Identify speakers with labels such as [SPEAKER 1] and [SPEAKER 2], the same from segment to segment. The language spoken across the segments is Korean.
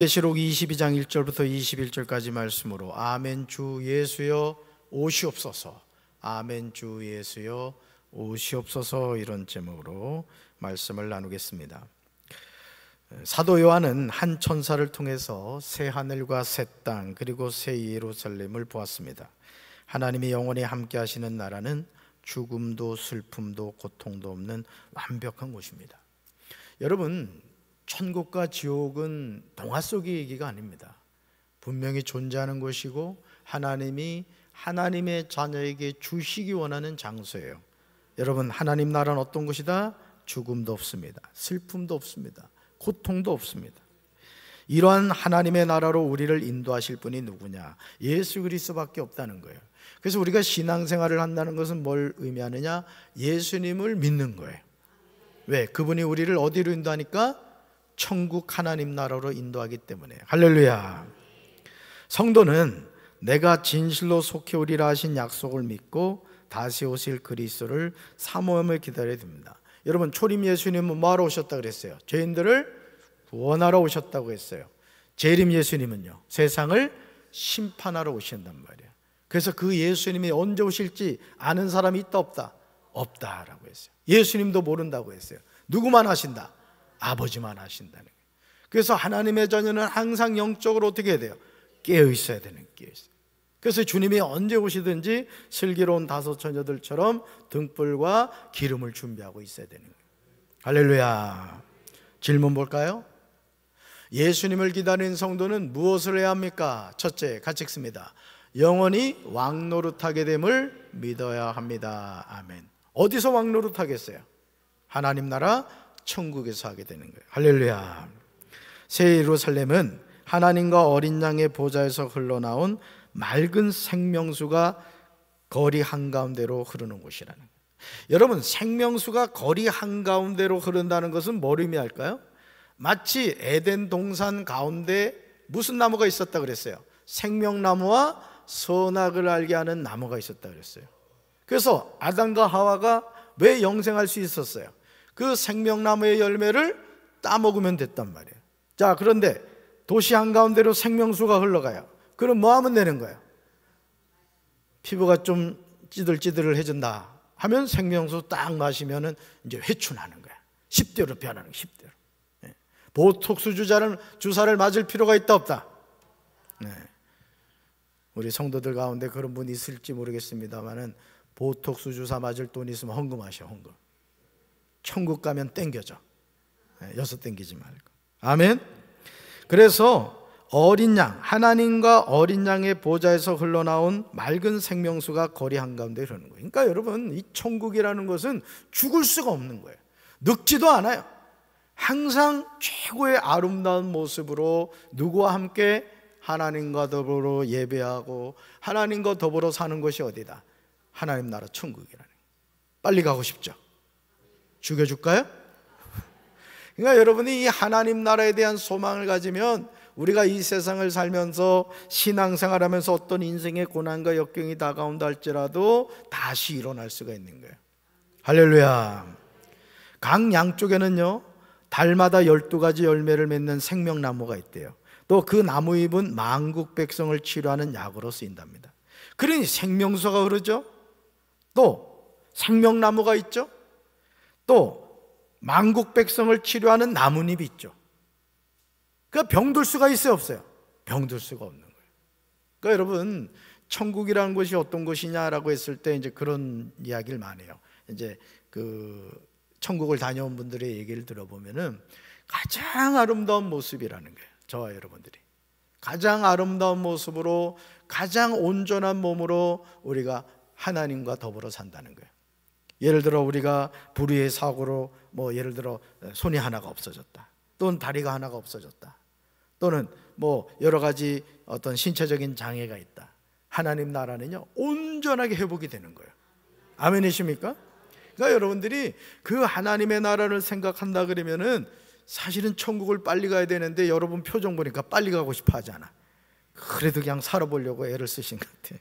[SPEAKER 1] 계시록 22장 1절부터 21절까지 말씀으로 아멘 주 예수여 오시옵소서, 아멘 주 예수여 오시옵소서, 이런 제목으로 말씀을 나누겠습니다. 사도 요한은 한 천사를 통해서 새 하늘과 새 땅 그리고 새 예루살렘을 보았습니다. 하나님이 영원히 함께 하시는 나라는 죽음도 슬픔도 고통도 없는 완벽한 곳입니다. 여러분, 천국과 지옥은 동화 속의 얘기가 아닙니다. 분명히 존재하는 곳이고 하나님이 하나님의 자녀에게 주시기 원하는 장소예요. 여러분, 하나님 나라는 어떤 곳이다? 죽음도 없습니다. 슬픔도 없습니다. 고통도 없습니다. 이러한 하나님의 나라로 우리를 인도하실 분이 누구냐? 예수 그리스도밖에 없다는 거예요. 그래서 우리가 신앙생활을 한다는 것은 뭘 의미하느냐? 예수님을 믿는 거예요. 왜? 그분이 우리를 어디로 인도하니까? 천국 하나님 나라로 인도하기 때문에. 할렐루야. 성도는 내가 진실로 속해 오리라 하신 약속을 믿고 다시 오실 그리스도를 사모함을 기다려야 됩니다. 여러분, 초림 예수님은 뭐하러 오셨다 그랬어요? 죄인들을 구원하러 오셨다고 했어요. 재림 예수님은요, 세상을 심판하러 오신단 말이에요. 그래서 그 예수님이 언제 오실지 아는 사람이 있다 없다? 없다라고 했어요. 예수님도 모른다고 했어요. 누구만 하신다? 아버지만 하신다는 거예요. 그래서 하나님의 자녀는 항상 영적으로 어떻게 해야 돼요? 깨어 있어야 되는, 깨어 있어요. 그래서 주님이 언제 오시든지 슬기로운 다섯 처녀들처럼 등불과 기름을 준비하고 있어야 되는 거예요. 할렐루야. 질문 볼까요? 예수님을 기다리는 성도는 무엇을 해야 합니까? 첫째, 같이 읽습니다. 영원히 왕노릇하게 됨을 믿어야 합니다. 아멘. 어디서 왕노릇하겠어요? 하나님 나라 천국에서 하게 되는 거예요. 할렐루야. 새 예루살렘은 하나님과 어린 양의 보좌에서 흘러나온 맑은 생명수가 거리 한가운데로 흐르는 곳이라는 거예요. 여러분, 생명수가 거리 한가운데로 흐른다는 것은 뭘 의미할까요? 마치 에덴 동산 가운데 무슨 나무가 있었다 그랬어요? 생명나무와 선악을 알게 하는 나무가 있었다 그랬어요. 그래서 아담과 하와가 왜 영생할 수 있었어요? 그 생명나무의 열매를 따먹으면 됐단 말이에요. 자, 그런데 도시 한가운데로 생명수가 흘러가요. 그럼 뭐 하면 되는 거예요? 피부가 좀 찌들찌들해진다 하면 생명수 딱 마시면 이제 회춘하는 거야. 10대로 변하는 거야. 10대로. 네. 보톡스 주사를 맞을 필요가 있다 없다? 네. 우리 성도들 가운데 그런 분이 있을지 모르겠습니다만은 보톡스 주사 맞을 돈 있으면 헌금하셔. 헌금. 천국 가면 땡겨져. 여섯 땡기지 말고. 아멘. 그래서 어린 양, 하나님과 어린 양의 보좌에서 흘러나온 맑은 생명수가 거리 한가운데 흐르는 거예요. 그러니까 여러분, 이 천국이라는 것은 죽을 수가 없는 거예요. 늙지도 않아요. 항상 최고의 아름다운 모습으로 누구와 함께? 하나님과 더불어 예배하고 하나님과 더불어 사는 것이 어디다? 하나님 나라 천국이라는 거예요. 빨리 가고 싶죠? 죽여줄까요? 그러니까 여러분이 이 하나님 나라에 대한 소망을 가지면 우리가 이 세상을 살면서 신앙생활하면서 어떤 인생의 고난과 역경이 다가온다 할지라도 다시 일어날 수가 있는 거예요. 할렐루야. 강 양쪽에는요, 달마다 12가지 열매를 맺는 생명나무가 있대요. 또 그 나무잎은 만국 백성을 치료하는 약으로 쓰인답니다. 그러니 생명수가 흐르죠. 또 생명나무가 있죠. 또 만국 백성을 치료하는 나뭇잎이 있죠. 그러니까 병들 수가 있어요, 없어요? 병들 수가 없는 거예요. 그러니까 여러분, 천국이라는 것이 어떤 것이냐라고 했을 때 이제 그런 이야기를 많이 해요. 이제 그 천국을 다녀온 분들의 얘기를 들어보면은 가장 아름다운 모습이라는 거예요. 저와 여러분들이 가장 아름다운 모습으로 가장 온전한 몸으로 우리가 하나님과 더불어 산다는 거예요. 예를 들어 우리가 불의의 사고로 예를 들어 손이 하나가 없어졌다, 또는 다리가 하나가 없어졌다, 또는 여러 가지 어떤 신체적인 장애가 있다. 하나님 나라는요, 온전하게 회복이 되는 거예요. 아멘이십니까? 그러니까 여러분들이 그 하나님의 나라를 생각한다 그러면은 사실은 천국을 빨리 가야 되는데 여러분 표정 보니까 빨리 가고 싶어 하지 않아. 그래도 그냥 살아보려고 애를 쓰신 것 같아.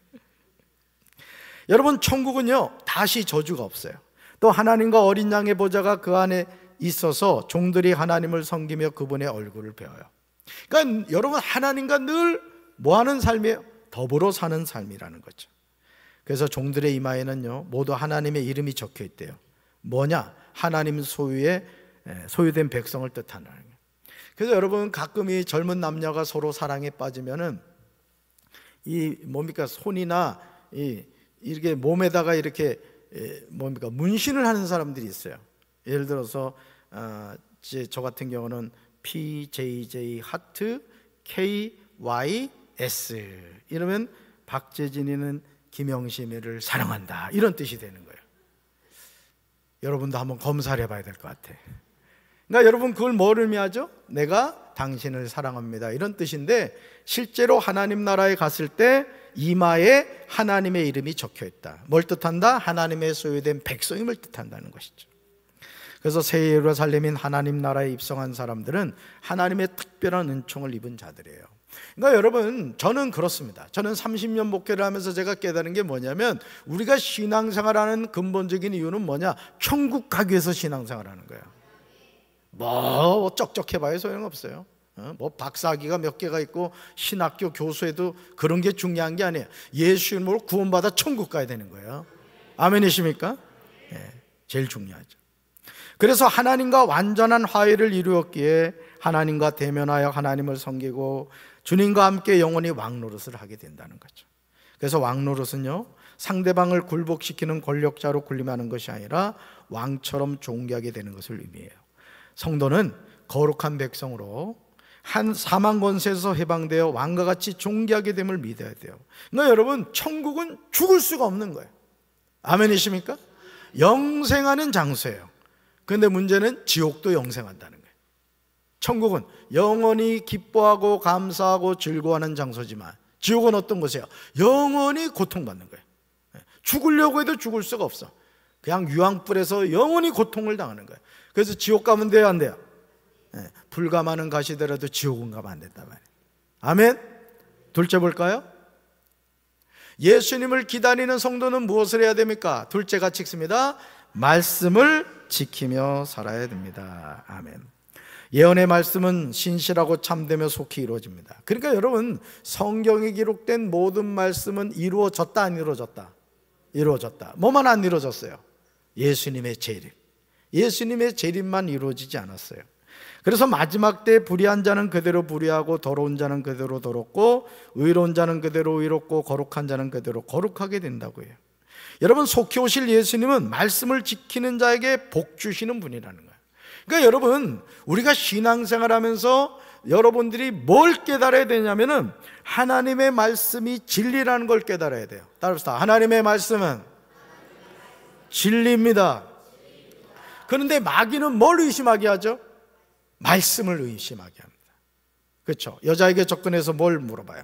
[SPEAKER 1] 여러분, 천국은요, 다시 저주가 없어요. 또 하나님과 어린 양의 보좌가 그 안에 있어서 종들이 하나님을 섬기며 그분의 얼굴을 배워요. 그러니까 여러분, 하나님과 늘 뭐하는 삶이에요? 더불어 사는 삶이라는 거죠. 그래서 종들의 이마에는요 모두 하나님의 이름이 적혀 있대요. 뭐냐? 하나님 소유된 백성을 뜻하는 거예요. 그래서 여러분, 가끔 이 젊은 남녀가 서로 사랑에 빠지면은 이 뭡니까, 손이나 이렇게 몸에다가 이렇게 뭡니까, 문신을 하는 사람들이 있어요. 예를 들어서 저 같은 경우는 PJJ 하트 KYS 이러면 박재진이는 김영심이를 사랑한다, 이런 뜻이 되는 거예요. 여러분도 한번 검사를 해봐야 될 것 같아. 그러니까 여러분, 그걸 뭘 의미하죠? 내가 당신을 사랑합니다, 이런 뜻인데, 실제로 하나님 나라에 갔을 때 이마에 하나님의 이름이 적혀 있다. 뭘 뜻한다? 하나님의 소유된 백성임을 뜻한다는 것이죠. 그래서 새 예루살렘인 하나님 나라에 입성한 사람들은 하나님의 특별한 은총을 입은 자들이에요. 그러니까 여러분, 저는 그렇습니다. 저는 30년 목회를 하면서 제가 깨달은 게 뭐냐면, 우리가 신앙생활하는 근본적인 이유는 뭐냐? 천국 가기 위해서 신앙생활하는 거예요. 뭐 쩍쩍해봐야 소용없어요. 뭐 박사학위가 몇 개가 있고 신학교 교수에도 그런 게 중요한 게 아니에요. 예수 이름으로 구원받아 천국 가야 되는 거예요. 아멘이십니까? 네, 제일 중요하죠. 그래서 하나님과 완전한 화해를 이루었기에 하나님과 대면하여 하나님을 섬기고 주님과 함께 영원히 왕노릇을 하게 된다는 거죠. 그래서 왕노릇은요, 상대방을 굴복시키는 권력자로 군림하는 것이 아니라 왕처럼 존귀하게 되는 것을 의미해요. 성도는 거룩한 백성으로 한 사망 권세에서 해방되어 왕과 같이 존귀하게 됨을 믿어야 돼요. 그러니까 여러분, 천국은 죽을 수가 없는 거예요. 아멘이십니까? 영생하는 장소예요. 그런데 문제는 지옥도 영생한다는 거예요. 천국은 영원히 기뻐하고 감사하고 즐거워하는 장소지만, 지옥은 어떤 곳이에요? 영원히 고통받는 거예요. 죽으려고 해도 죽을 수가 없어. 그냥 유황불에서 영원히 고통을 당하는 거예요. 그래서 지옥 가면 돼요, 안 돼요? 불가마는 가시더라도 지옥은 가면 안 된단 말이에요. 아멘? 둘째 볼까요? 예수님을 기다리는 성도는 무엇을 해야 됩니까? 둘째가 찍습니다. 말씀을 지키며 살아야 됩니다. 아멘. 예언의 말씀은 신실하고 참되며 속히 이루어집니다. 그러니까 여러분, 성경에 기록된 모든 말씀은 이루어졌다, 안 이루어졌다? 이루어졌다. 뭐만 안 이루어졌어요? 예수님의 재림. 예수님의 재림만 이루어지지 않았어요. 그래서 마지막 때 불의한 자는 그대로 불의하고 더러운 자는 그대로 더럽고 의로운 자는 그대로 의롭고 거룩한 자는 그대로 거룩하게 된다고 해요. 여러분, 속히 오실 예수님은 말씀을 지키는 자에게 복 주시는 분이라는 거예요. 그러니까 여러분, 우리가 신앙생활하면서 여러분들이 뭘 깨달아야 되냐면은 하나님의 말씀이 진리라는 걸 깨달아야 돼요. 따라합시다. 하나님의 말씀은 진리입니다. 그런데 마귀는 뭘 의심하게 하죠? 말씀을 의심하게 합니다. 그렇죠? 여자에게 접근해서 뭘 물어봐요?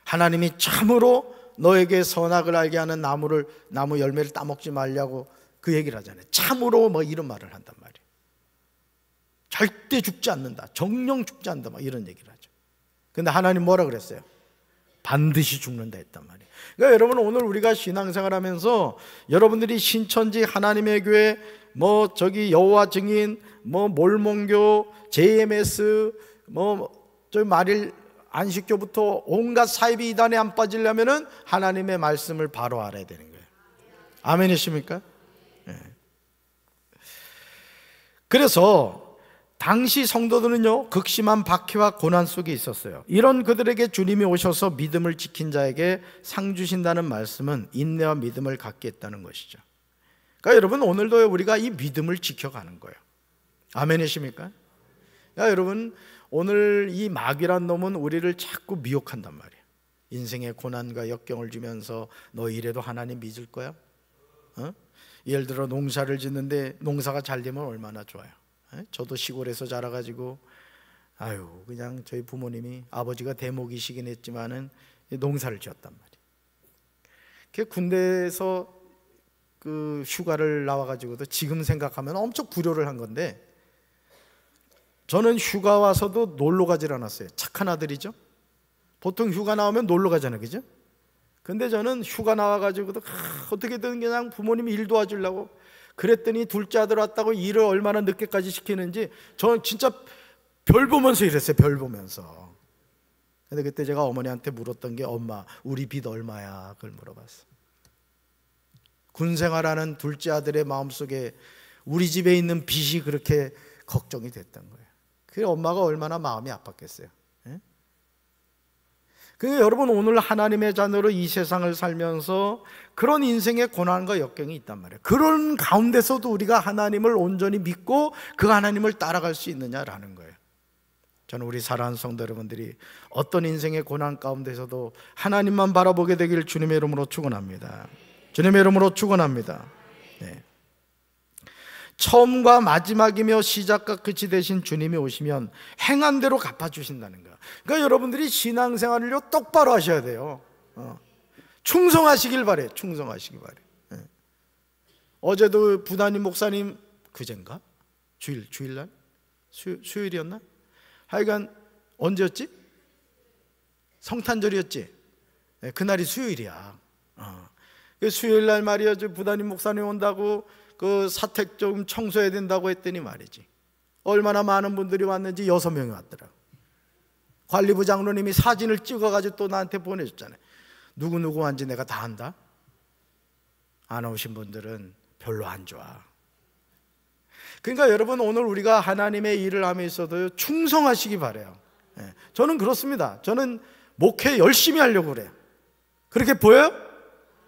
[SPEAKER 1] 하나님이 참으로 너에게 선악을 알게 하는 나무 열매를 따먹지 말라고 그 얘기를 하잖아요. 참으로 뭐 이런 말을 한단 말이에요. 절대 죽지 않는다, 정령 죽지 않는다, 막 이런 얘기를 하죠. 근데 하나님 뭐라 그랬어요? 반드시 죽는다 했단 말이에요. 그러니까 여러분, 오늘 우리가 신앙생활하면서 여러분들이 신천지, 하나님의 교회, 뭐 저기 여호와 증인, 뭐 몰몬교, JMS, 뭐 저기 말일 안식교부터 온갖 사이비 이단에 안 빠지려면은 하나님의 말씀을 바로 알아야 되는 거예요. 아멘이십니까? 네. 그래서 당시 성도들은요, 극심한 박해와 고난 속에 있었어요. 이런 그들에게 주님이 오셔서 믿음을 지킨 자에게 상 주신다는 말씀은 인내와 믿음을 갖게 했다는 것이죠. 그러니까 여러분, 오늘도 우리가 이 믿음을 지켜가는 거예요. 아멘이십니까? 그러니까 여러분, 오늘 이 마귀란 놈은 우리를 자꾸 미혹한단 말이에요. 인생의 고난과 역경을 주면서 너 이래도 하나님 믿을 거야? 예를 들어 농사를 짓는데 농사가 잘 되면 얼마나 좋아요. 저도 시골에서 자라가지고 그냥 저희 부모님이, 아버지가 대목이시긴 했지만은 농사를 지었단 말이에요. 군대에서 그 휴가를 나와가지고도 지금 생각하면 엄청 구려를 한 건데, 저는 휴가 와서도 놀러 가질 않았어요. 착한 아들이죠. 보통 휴가 나오면 놀러 가잖아요, 그죠? 근데 저는 휴가 나와가지고도 어떻게든 그냥 부모님이 일 도와주려고 그랬더니 둘째 아들 왔다고 일을 얼마나 늦게까지 시키는지 저는 진짜 별 보면서 일했어요. 별 보면서. 근데 그때 제가 어머니한테 물었던 게 엄마 우리 빚 얼마야? 그걸 물어봤어. 군생활하는 둘째 아들의 마음속에 우리 집에 있는 빚이 그렇게 걱정이 됐던 거예요. 그게 엄마가 얼마나 마음이 아팠겠어요. 예? 그러니까 여러분 오늘 하나님의 자녀로 이 세상을 살면서 그런 인생의 고난과 역경이 있단 말이에요. 그런 가운데서도 우리가 하나님을 온전히 믿고 그 하나님을 따라갈 수 있느냐라는 거예요. 저는 우리 사랑하는 성도 여러분들이 어떤 인생의 고난 가운데서도 하나님만 바라보게 되길 주님의 이름으로 축원합니다. 주님의 이름으로 축원합니다. 네. 처음과 마지막이며 시작과 끝이 되신 주님이 오시면 행한 대로 갚아주신다는 거예요. 그러니까 여러분들이 신앙생활을요 똑바로 하셔야 돼요. 충성하시길 바래요. 충성하시길 바래요. 어제도 부단임 목사님 그젠가? 주일날? 수요일이었나? 하여간 언제였지? 성탄절이었지? 그날이 수요일이야. 수요일날 말이야 부단임 목사님 온다고 그 사택 좀 청소해야 된다고 했더니 말이지 얼마나 많은 분들이 왔는지 6명이 왔더라고. 관리부 장로님이 사진을 찍어가지고 또 나한테 보내줬잖아요. 누구누구 왔는지 내가 다 안다? 안 오신 분들은 별로 안 좋아. 그러니까 여러분 오늘 우리가 하나님의 일을 함에 있어도 충성하시기 바라요. 저는 그렇습니다. 저는 목회 열심히 하려고 그래요. 그렇게 보여요?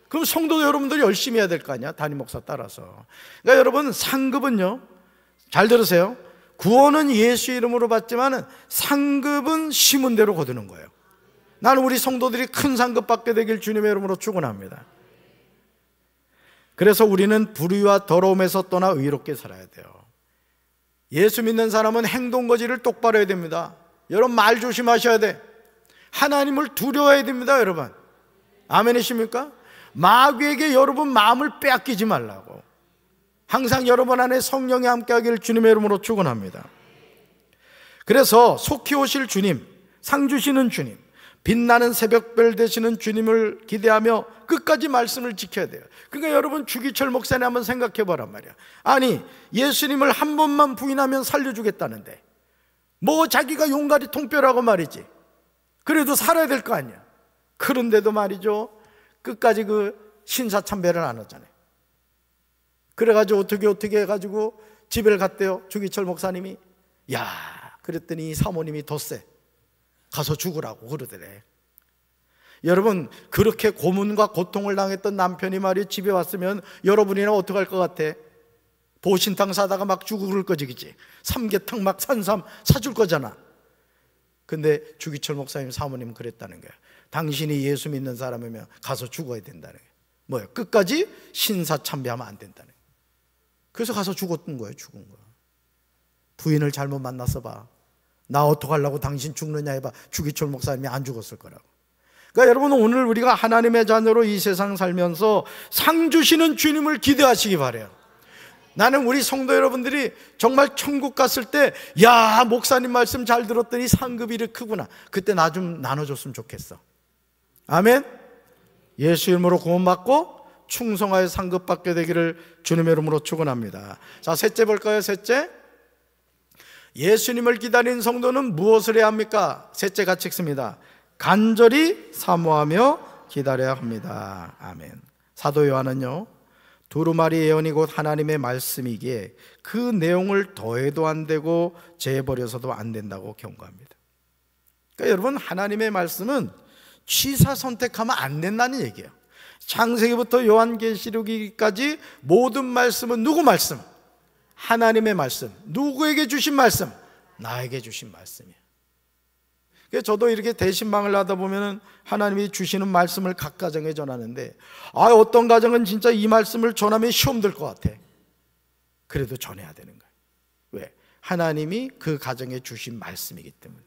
[SPEAKER 1] 그럼 성도 여러분들이 열심히 해야 될 거 아니야? 담임 목사 따라서. 그러니까 여러분 상급은요 잘 들으세요. 구원은 예수 이름으로 받지만 상급은 심은 대로 거두는 거예요. 나는 우리 성도들이 큰 상급 받게 되길 주님의 이름으로 축원합니다. 그래서 우리는 불의와 더러움에서 떠나 의롭게 살아야 돼요. 예수 믿는 사람은 행동거지를 똑바로 해야 됩니다. 여러분 말 조심하셔야 돼. 하나님을 두려워해야 됩니다. 여러분 아멘이십니까? 마귀에게 여러분 마음을 빼앗기지 말라고. 항상 여러분 안에 성령이 함께하기를 주님의 이름으로 축원합니다. 그래서 속히 오실 주님, 상 주시는 주님, 빛나는 새벽별 되시는 주님을 기대하며 끝까지 말씀을 지켜야 돼요. 그러니까 여러분 주기철 목사님 한번 생각해 보란 말이야. 아니 예수님을 한 번만 부인하면 살려주겠다는데 뭐 자기가 용가리 통뼈라고 말이지. 그래도 살아야 될 거 아니야. 그런데도 말이죠 끝까지 그 신사참배를 안 하잖아요. 그래가지고 어떻게 해가지고 집에 갔대요. 주기철 목사님이. 야 그랬더니 사모님이 덧세 가서 죽으라고 그러더래. 여러분 그렇게 고문과 고통을 당했던 남편이 말이에요 집에 왔으면 여러분이나 어떡할 것 같아? 보신탕 사다가 막 주고 그럴 거지 그치? 삼계탕 막 산삼 사줄 거잖아. 근데 주기철 목사님 사모님 그랬다는 거야. 당신이 예수 믿는 사람이면 가서 죽어야 된다는 거예요. 뭐예요? 끝까지 신사참배하면 안 된다는 거예요. 그래서 가서 죽었던 거예요. 죽은 거야. 부인을 잘못 만났어 봐. 나 어떡하려고 당신 죽느냐 해봐. 주기철 목사님이 안 죽었을 거라고. 그러니까 여러분 오늘 우리가 하나님의 자녀로 이 세상 살면서 상 주시는 주님을 기대하시기 바라요. 나는 우리 성도 여러분들이 정말 천국 갔을 때 야 목사님 말씀 잘 들었더니 상급이 이렇게 크구나. 그때 나 좀 나눠줬으면 좋겠어. 아멘. 예수 이름으로 구원받고 충성하여 상급받게 되기를 주님의 이름으로 축원합니다. 자 셋째 볼까요? 셋째, 예수님을 기다리는 성도는 무엇을 해야 합니까? 셋째 같이 읽습니다. 간절히 사모하며 기다려야 합니다. 아멘. 사도 요한은요 두루마리 예언이 곧 하나님의 말씀이기에 그 내용을 더해도 안 되고 재버려서도 안 된다고 경고합니다. 그러니까 여러분 하나님의 말씀은 취사 선택하면 안 된다는 얘기예요. 창세기부터 요한계시록기까지 모든 말씀은 누구 말씀? 하나님의 말씀. 누구에게 주신 말씀? 나에게 주신 말씀이에요. 그래서 저도 이렇게 대신방을 하다 보면은 하나님이 주시는 말씀을 각 가정에 전하는데 어떤 가정은 진짜 이 말씀을 전하면 시험 들 것 같아. 그래도 전해야 되는 거예요. 왜? 하나님이 그 가정에 주신 말씀이기 때문에.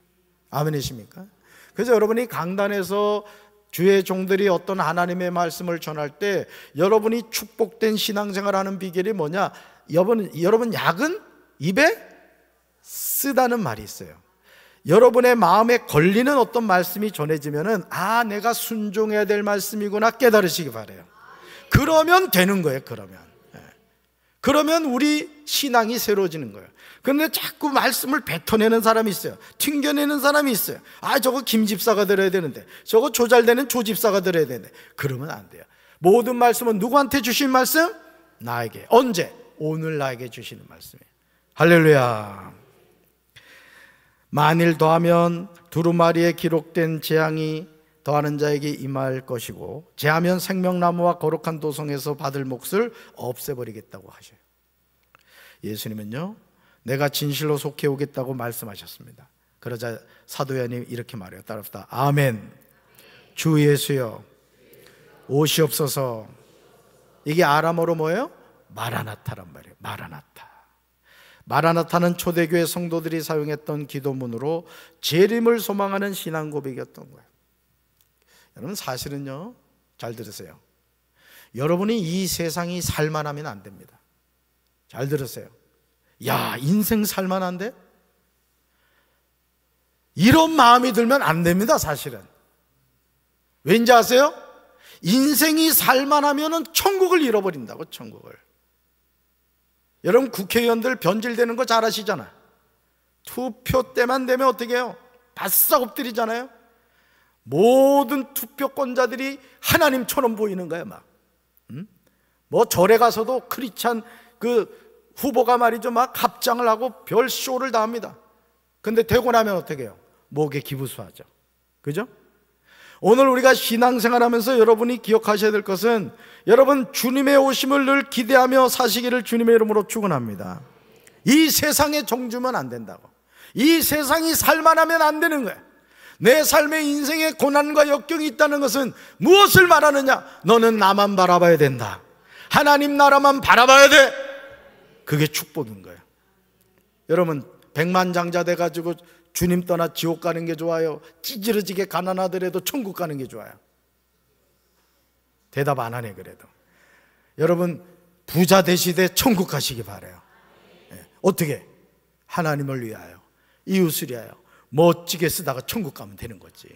[SPEAKER 1] 아멘이십니까? 그래서 여러분이 강단에서 주의 종들이 어떤 하나님의 말씀을 전할 때 여러분이 축복된 신앙생활하는 비결이 뭐냐? 여러분 약은 입에 쓰다는 말이 있어요. 여러분의 마음에 걸리는 어떤 말씀이 전해지면은 내가 순종해야 될 말씀이구나 깨달으시기 바라요. 그러면 되는 거예요. 그러면 그러면 우리 신앙이 새로워지는 거예요. 그런데 자꾸 말씀을 뱉어내는 사람이 있어요. 튕겨내는 사람이 있어요. 저거 김 집사가 들어야 되는데, 저거 조잘되는 조 집사가 들어야 되는데. 그러면 안 돼요. 모든 말씀은 누구한테 주신 말씀? 나에게. 언제? 오늘 나에게 주시는 말씀이에요. 할렐루야. 만일 더하면 두루마리에 기록된 재앙이 더하는 자에게 임할 것이고, 제하면 생명나무와 거룩한 도성에서 받을 몫을 없애버리겠다고 하셔요. 예수님은요, 내가 진실로 속해 오겠다고 말씀하셨습니다. 그러자 사도 요한이 이렇게 말해요. 따라합시다. 아멘. 주 예수여 오시옵소서. 이게 아람어로 뭐예요? 마라나타란 말이에요. 마라나타. 마라나타는 초대교회 성도들이 사용했던 기도문으로 재림을 소망하는 신앙 고백이었던 거예요. 여러분, 사실은요, 잘 들으세요. 여러분이 이 세상이 살만하면 안 됩니다. 잘 들으세요. 야, 인생 살만한데? 이런 마음이 들면 안 됩니다, 사실은. 왠지 아세요? 인생이 살만하면 천국을 잃어버린다고, 천국을. 여러분, 국회의원들 변질되는 거 잘 아시잖아요. 투표 때만 되면 어떻게 해요? 바싹 엎드리잖아요. 모든 투표권자들이 하나님처럼 보이는 거예요, 막. 뭐 절에 가서도 크리스찬 그 후보가 말이죠, 막 합장을 하고 별 쇼를 다 합니다. 근데 되고 나면 어떻게 해요? 목에 기부수하죠. 그죠? 오늘 우리가 신앙생활 하면서 여러분이 기억하셔야 될 것은, 여러분 주님의 오심을 늘 기대하며 사시기를 주님의 이름으로 축원합니다. 이 세상에 정주면 안 된다고. 이 세상이 살만하면 안 되는 거예요. 내 삶의 인생에 고난과 역경이 있다는 것은 무엇을 말하느냐? 너는 나만 바라봐야 된다. 하나님 나라만 바라봐야 돼. 그게 축복인 거예요. 여러분, 백만장자 돼가지고 주님 떠나 지옥 가는 게 좋아요? 찌질어지게 가난하더라도 천국 가는 게 좋아요? 대답 안 하네. 그래도 여러분, 부자 되시되 천국 가시기 바라요. 어떻게? 하나님을 위하여, 이웃을 위하여 멋지게 쓰다가 천국 가면 되는 거지.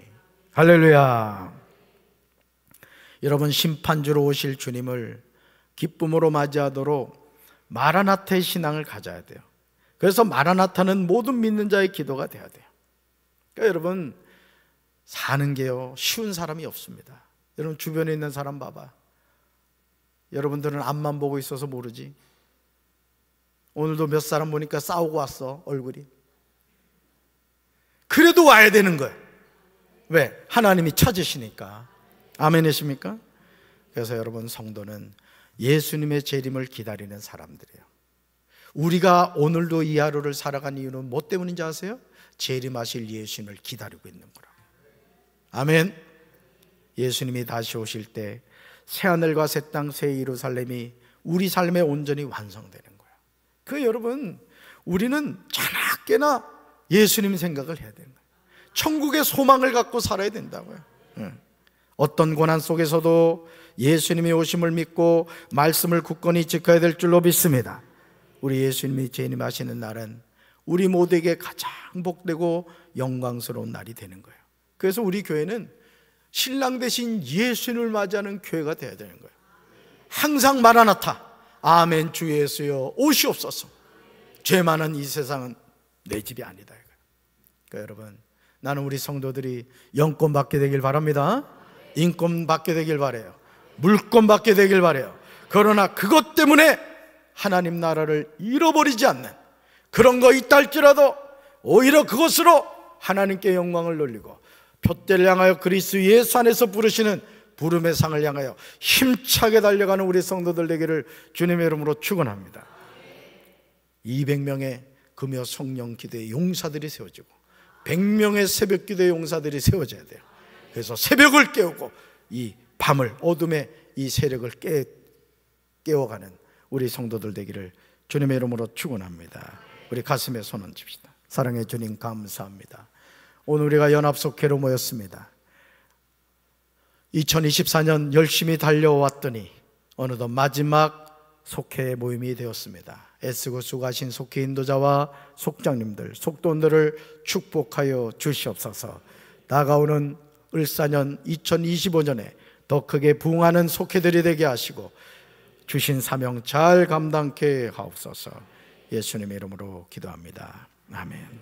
[SPEAKER 1] 할렐루야. 여러분, 심판주로 오실 주님을 기쁨으로 맞이하도록 마라나타의 신앙을 가져야 돼요. 그래서 마라나타는 모든 믿는 자의 기도가 돼야 돼요. 그러니까 여러분, 사는 게요, 쉬운 사람이 없습니다. 여러분 주변에 있는 사람 봐봐. 여러분들은 앞만 보고 있어서 모르지. 오늘도 몇 사람 보니까 싸우고 왔어, 얼굴이. 그래도 와야 되는 거예요. 왜? 하나님이 찾으시니까. 아멘이십니까? 그래서 여러분, 성도는 예수님의 재림을 기다리는 사람들이에요. 우리가 오늘도 이 하루를 살아간 이유는 뭐 때문인지 아세요? 재림하실 예수님을 기다리고 있는 거라고. 아멘. 예수님이 다시 오실 때 새하늘과 새 땅, 새 예루살렘이 우리 삶에 온전히 완성되는 거예요. 그 여러분, 우리는 자나깨나 예수님 생각을 해야 되는 거예요. 천국의 소망을 갖고 살아야 된다고요. 어떤 고난 속에서도 예수님이 오심을 믿고 말씀을 굳건히 지켜야 될 줄로 믿습니다. 우리 예수님이 재림하시는 날은 우리 모두에게 가장 복되고 영광스러운 날이 되는 거예요. 그래서 우리 교회는 신랑 대신 예수님을 맞이하는 교회가 되어야 되는 거예요. 항상 마라나타, 아멘 주 예수여 오시옵소서. 죄 많은 이 세상은 내 집이 아니다. 그러니까 여러분, 나는 우리 성도들이 영권 받게 되길 바랍니다. 인권 받게 되길 바라요. 물권 받게 되길 바라요. 그러나 그것 때문에 하나님 나라를 잃어버리지 않는 그런 거 있다 할지라도 오히려 그것으로 하나님께 영광을 돌리고 둯대를 향하여 그리스도 예수 안에서 부르시는 부름의 상을 향하여 힘차게 달려가는 우리 성도들 되기를 주님의 이름으로 축원합니다. 200명의 금요 성령 기도의 용사들이 세워지고 100명의 새벽 기도의 용사들이 세워져야 돼요. 그래서 새벽을 깨우고 이 밤을, 어둠의 이 세력을 깨워가는 우리 성도들 되기를 주님의 이름으로 축원합니다. 우리 가슴에 손 얹읍시다. 사랑의 주님, 감사합니다. 오늘 우리가 연합속회로 모였습니다. 2024년 열심히 달려왔더니 어느덧 마지막 속회 모임이 되었습니다. 애쓰고 수고하신 속회 인도자와 속장님들, 속도원들을 축복하여 주시옵소서. 다가오는 을사년 2025년에 더 크게 부흥하는 속회들이 되게 하시고 주신 사명 잘 감당케 하옵소서. 예수님의 이름으로 기도합니다. 아멘.